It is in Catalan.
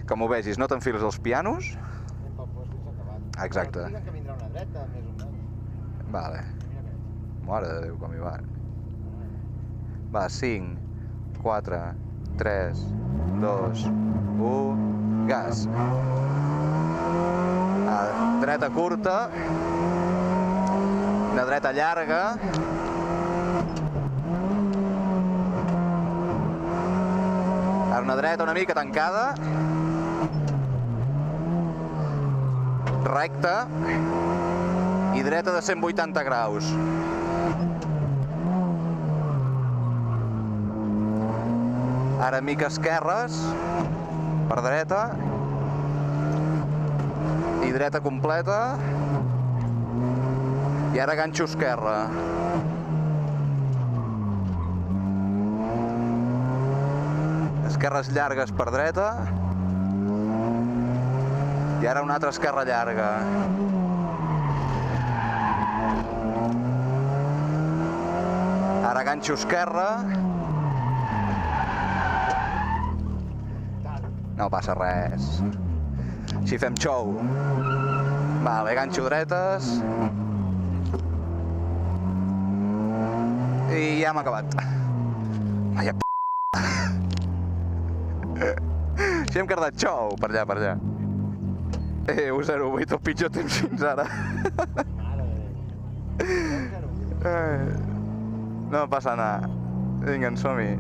Com ho vegis, no t'enfiles als pianos. Anem pel post i s'ha acabat. Exacte. Diuen que vindrà una dreta, més o menys. Vale. Mira aquest. Mare de Déu, com hi va. Va, 5, 4, 3, 2, 1, gas. Dreta curta. Una dreta llarga. Ara una dreta una mica tancada. Recta. I dreta de 180 graus. Ara mica esquerres, per dreta, i dreta completa, i ara ganxo esquerra. Esquerres llargues per dreta, i ara una altra esquerra llarga. Ara ganxo esquerra. No passa res. Així fem xou. Vale, ganxo dretes. I ja hem acabat. Vaya p***. Així hem cardat xou, per allà, per allà. 1-0-8, el pitjor temps fins ara. Mare de Déu. No passa nada. Vinga, som-hi.